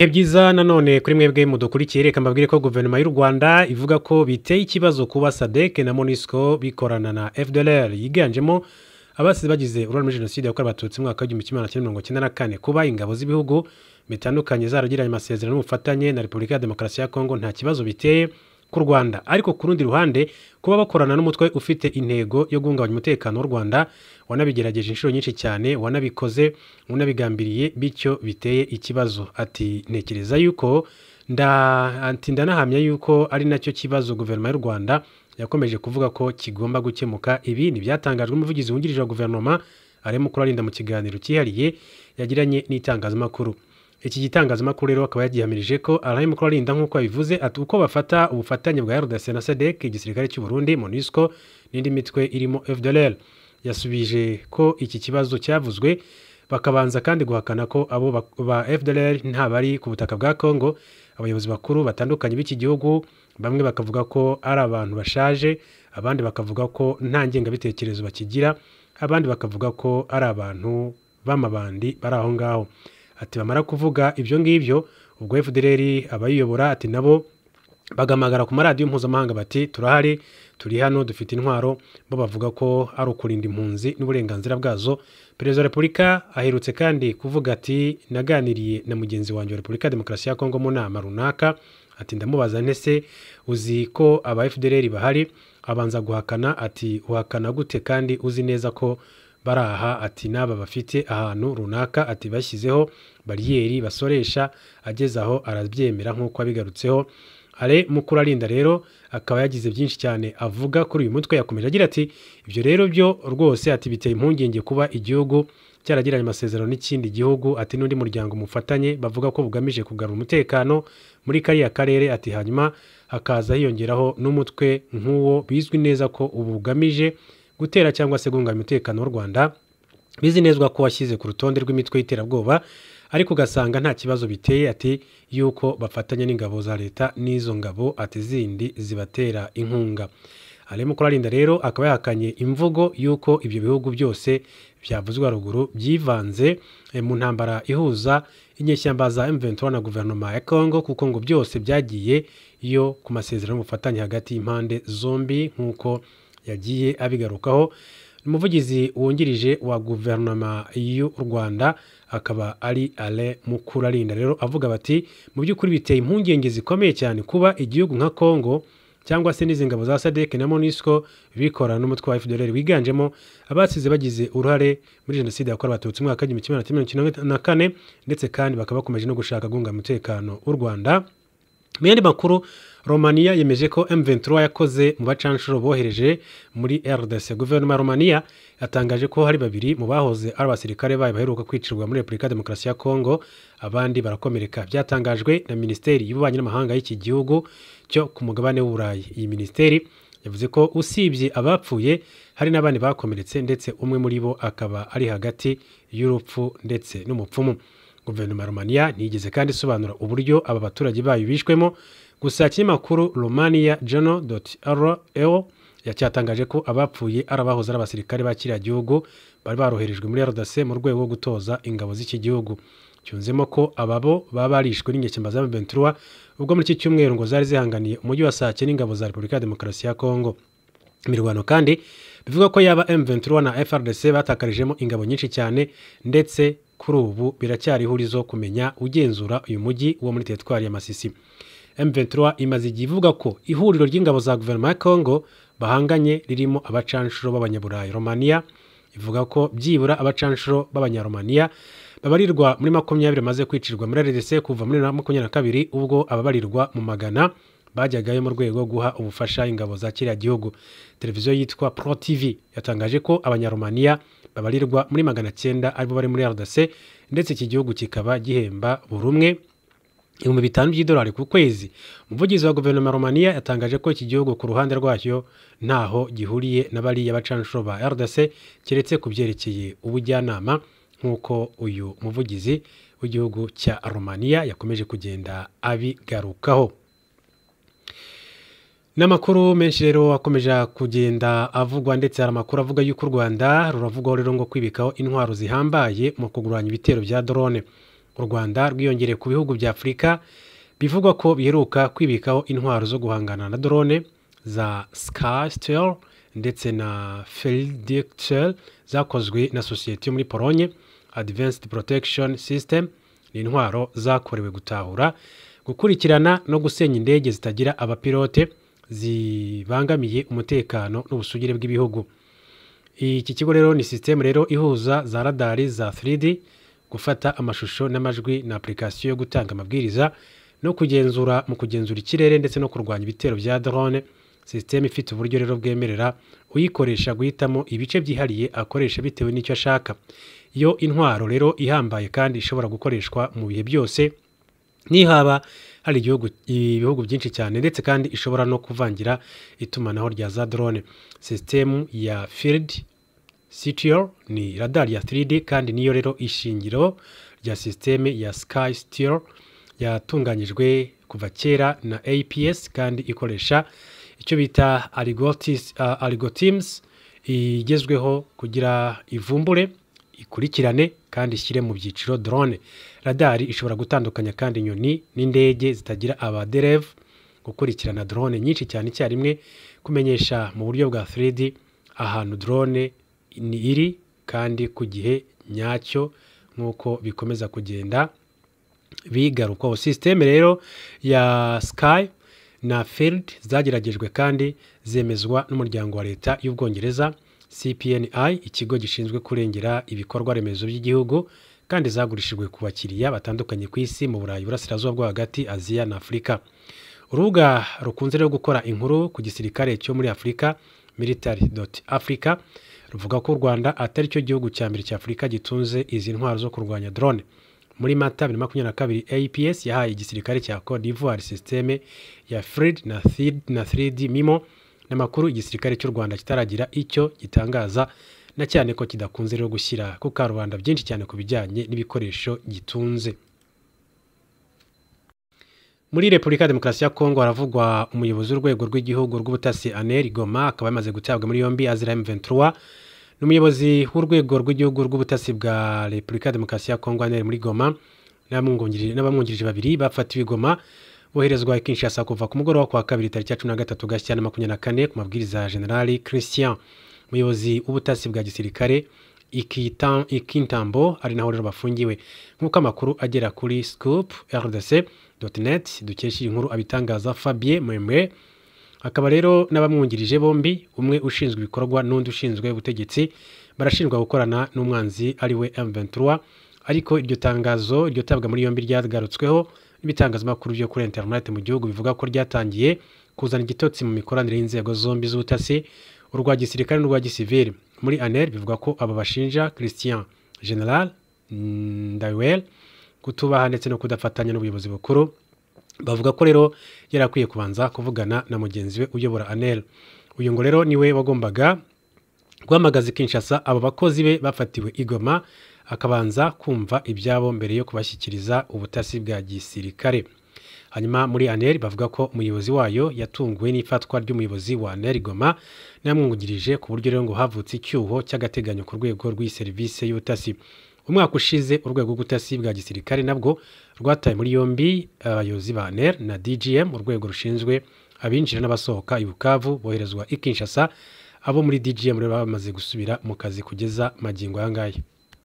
Byiza nanone kuri mwebwe mudukurikiye reka mbabwire ko guverinoma y'u Rwanda ivuga ko biteye ikibazo kuba SADC na MONUSCO bikorana na FDLR yiganjemo abasize bagize uruhare muri jenoside yakorewe abatutsi mu mwaka wa 1994 kuba ingabo z'ibihugu bitandukanye zaragiranye amasezerano n'ubufatanye na Repubulika ya Demokarasi ya Kongo nta kibazo biteye ku Rwanda, ariko ku rundi ruhande kuba bakorana n'umutwe ufite intego yo guhungabanya umutekano w'u Rwanda wanabigerageje inshuro nyinshi cyane wanabikoze unabigambiriye bityo biteye ikibazo. Ati ntekereza yuko ndanahamya yuko ari nacyo kibazo guverinoma y'u Rwanda yakomeje kuvuga ko kigomba gukemuka. Ibi ni byatangajwe umuvugizi wungirije wa guverinoma arimo kurarinda mu kiganiro cyihariye yagiranye n'itangazamakuru. Iki gitangazamakuru rero akaba yagihamirije ko arimo kurarinda nk'uko yabivuze ati uko bafata ubufatanye bwa RDC na SADC igisirikare cy'u Burundi MONUSCO n'indi mitwe irimo FDLR. Yasubije ko iki kibazo cyavuzwe bakabanza kandi guhakana ko abo ba FDLR nta bari ku butaka bwa Kongo. Abayobozi bakuru batandukanye b'iki gihugu bamwe bakavuga ko ari abantu bashaje, abandi bakavuga ko nta ngengabitekerezo bakigira, abandi bakavuga ko ari abantu b'amabandi bari aho ngaho. Ati bamara kuvuga ibyo ngibyo ubwo FDLR abayiyobora ati nabo bagamagara ku maradiyo mpuzamahanga bati turahari, turi hano, dufite intwaro. Bo bavuga ko ari ukurinda impunzi n'uburenganzira bwazo. Perezida wa Repubulika aherutse kandi kuvuga ati naganiriye na mugenzi wanjye wa Repubulika ya Demokarasi ya Kongo mu nama runaka, ati ndamubaza ntese uzi ko aba FDLR bahari? Abanza guhakana. Ati uhakana gute kandi uzi neza ko baraha? Ati naba bafite ahantu runaka ati bashyizeho bariyeri basoresha. Ageze aho arabyemera nk'uko abigarutseho. Ale Mukurarinda rero akaba yagize byinshi cyane avuga kuri uyu mutwe. Yakomeje agira ati ibyo rero byo rwose ati biteye impungenge kuba igihugu cyaragiranye amasezerano n'ikindi gihugu ati n'undi muryango mufatanye bavuga ko bugamije kugarura umutekano muri kariya karere. Ati hanyuma hakaza hiyongeraho n'umutwe nk'uwo bizwi neza ko ubu bugamije gutera cyangwa se guhungabanya umutekano w'u Rwanda, bizi neza ko washyize ku rutonde rw'imitwe y'iterabwoba ariko ugasanga nta kibazo biteye. Ati yuko bafatanya n'ingabo za leta n'izo ngabo ati zindi zibatera inkunga. Arimo kurarinda rero akaba yahakanye imvugo yuko ibyo bihugu byose byavuzwe haruguru byivanze mu ntambara ihuza inyeshyamba za M23 na guverinoma ya Kongo, kuko ngo byose byagiye iyo ku masezerano y'ubufatanye hagati y'impande zombi nk'uko yagiye abigarukaho. Umuvugizi wungirije wa guverinoma y'u Rwanda akaba ari Ale Mukurarinda rero avuga bati mu by'ukuri biteye impungenge zikomeye cyane kuba igihugu nka Kongo cyangwa se n'izi ngabo za SADC na MONUSCO bikorana n'umutwe wa FDLR wiganjemo abasize bagize uruhare muri jenoside yakorewe abatutsi mu mwaka wa 1994 ndetse kandi bakaba bakomeje no gushaka guhungabanya umutekano w'u Rwanda. Mu yandi makuru, Romania yemeje ko M23 yakoze mu bacanshuro bohereje muri RDC. Guverinoma ya Romania yatangaje ko hari babiri mu bahoze ari abasirikare bayo baheruka kwicirwa muri Repubulika ya Demokarasi ya Kongo, abandi barakomereka. Byatangajwe na Minisiteri y'Ububanyi n'Amahanga y'iki gihugu cyo ku mugabane w'Uburayi. Iyi minisiteri yavuze ko usibye abapfuye hari n'abandi bakomeretse ndetse umwe muri bo akaba ari hagati y'urupfu ndetse n'umupfumu. Guverinoma ya Romania ntigeze kandi isobanura uburyo aba baturage bayo bishwemo. Gusa ikinyamakuru Romania Journal.ro yacyatangaje ko abapfuye ari abahoze ari abasirikare ba kiriya gihugu bari baroherejwe muri RDC mu rwego rwo gutoza ingabo z'iki gihugu. Cyunzemo ko ababo baba barishwe n'inyeshyamba za M23 ubwo muri iki cyumweru ngo zari zihanganiye umujyi wa Sake n'ingabo za Repubulika ya Demokarasi ya Kongo. Imirwano kandi bivuga ko yaba M23 na FARDC batakarijemo ingabo nyinshi cyane ndetse kuri ubu biracyari ihurizo kumenya ugenzura uyu mujyi wo muri teritwari ya Masisi. M23 imaze igihe ivuga ko ihuriro ry'ingabo za guverinoma ya Kongo bahanganye ririmo abacanshuro b'abanyaburayi. Romania ivuga ko byibura abacanshuro b'abanyaromania babarirwa muri 20 maze kwicirwa muri RDC kuva muri 2022 ubwo ababarirwa mu magana bajyagayo mu rwego rwo guha ubufasha ingabo za kiriya gihugu. Televiziyo yitwa Pro TV yatangaje ko abanyaromania babarirwa muri 900 aribo bari muri RDC ndetse iki gihugu kikaba gihemba buri umwe $5,000 ku kwezi. Umuvugizi wa guverinoma ya Romania yatangaje ko iki gihugu ku ruhande rwacyo ntaho gihuriye n'abari y'abacanshuro ba RDC keretse kubyerekeye ubujyanama nk'uko uyu muvugizi w'igihugu cya Romania yakomeje kugenda abigarukaho. N'amakuru menshi rero akomeje kugenda avugwa ndetse hari amakuru avuga yuko u Rwanda ruravugwaho rero ngo kwibikaho intwaro zihambaye mu kuguranya ibitero bya drone. u Rwanda rwiyongereye ku bihugu bya Afurika bivugwa ko biheruka kwibikaho intwaro zo guhangana na drone za Skyster ndetse na Feldixel zakozwe na sosiyete yo muri Polonye Advanced Protection System. Ni intwaro zakorewe gutahura, gukurikirana no gusenya indege zitagira abapilote zibangamiye umutekano n'ubusugire bw'ibihugu. Iki kigo rero ni system rero ihuza za radari za 3D, gufata amashusho n'amajwi na application yo gutanga amabwiriza no kugenzura ikirere ndetse no kurwanya ibitero bya drone. System ifite uburyo rero bwemerera uyikoresha guhitamo ibice byihariye akoresha bitewe n'icyo ashaka. Iyo intwaro rero ihambaye kandi ishobora gukoreshwa mu bihe byose, nihaba hari ibihugu byinshi cyane, ndetse kandi ishobora no kuvangira itumanaho rya za drone. System ya Field Steer ni radar ya 3D kandi niyo rero ishingiro rya system ya Skyster yatunganyijwe kuva kera na APS kandi ikoresha icyo bita algorithms igezweho kugira ivumbure, ikurikirane kandi ishyire mu byiciro drone. Radari ishobora gutandukanya kandi inyoni n'indege zitagira abadereva, gukurikirana drone nyinshi cyane icyarimwe, kumenyesha mu buryo bwa 3D ahantu drone iri kandi ku gihe nyacyo, nk'uko bikomeza kugenda bigarukaho. System rero ya Sky na Field zageragejwe kandi zemezwa n'umuryango wa leta y'Ubwongereza CPNI, ikigo gishinzwe kurengera ibikorwa remezo by'igihugu, kandi zagurishijwe ku bakiriya batandukanye ku isi mu Burayi, Burasirazuba bwo hagati, Aziya na Afurika. Urubuga rukunze rero gukora inkuru ku gisirikare cyo muri Afurika military.africa ruvuga ko u Rwanda atari cyo gihugu cya mbere cya Afurika gitunze izi ntwaro zo kurwanya drone. Muri Mata 2022 APS yahaye igisirikare cya Cote d'Ivoire systeme ya Field na 3D Mimo, n'amakuru igisirikare cy'u Rwanda kitaragira icyo gitangaza, na cyane ko kidakunze rero gushyira ku karubanda byinshi cyane ku bijyanye n'ibikoresho gitunze. Muri Repubulika ya Demokarasi ya Kongo haravugwa umuyobozi w'urwego rw'igihugu rw'ubutasi ANR Goma, akaba yamaze gutabwa muri yombi azira M23. N'umuyobozi w'urwego rw'igihugu rw'ubutasi bwa Repubulika ya Demokarasi ya Kongo ANR muri Goma n'abamwungirije babiri bafatiwe Goma boherezwa Kinshasa kuva ku mugoroba kwa kabiri tariki 13 Gashyantare 2024 ku mabwiriza ya General Christian. Umuyobozi w'ubutasi bwa gisirikare Ikintambo ari naho rero bafungiwe, nk'uko amakuru agera kuri Scoop RDC.net dukesha inkuru abitangaza Fabien Mwemwe. Akaba rero n'abamwungirije bombi, umwe ushinzwe ibikorwa n'undi ushinzwe ubutegetsi, barashinjwa gukorana n'umwanzi ari we M23. Ariko iryo tabwa muri yombi ryagarutsweho n'ibitangazamakuru byo kuri internet mu gihugu bivuga ko ryatangiye kuzana igitotsi mu mikoranire y'inzego zombi z'ubutasi, urwa gisirikare n'urwa gisivili. Muri ANR bivuga ko aba bashinja Christian General Ndawel kutubaha ndetse no kudafatanya n'ubuyobozi bukuru. Bavuga ko rero yarakwiye kubanza kuvugana na mugenzi we uyobora ANR. Uyu ngo rero niwe wagombaga guhamagaza Kinshasa abo bakozi be bafatiwe Igoma, akabanza kumva ibyabo mbere yo kubashyikiriza ubutasi bwa gisirikare. Hanyuma muri ANR bavuga ko umuyobozi wayo yatunguwe n'ifatwa ry'umuyobozi wa ANR Goma n'amwungirije, ku buryo rero ngo havutse icyuho cy'agateganyo ku rwego rw'iserivisi y'ubutasi. Umwaka ushize urwego rw'ubutasi bwa gisirikare nabwo rwataye muri yombi abayobozi ba ANR na DGM, urwego rushinzwe abinjira n'abasohoka i Bukavu, boherezwa i Kinshasa. Abo muri DGM rero bamaze gusubira mu kazi kugeza magingo aya ngaya.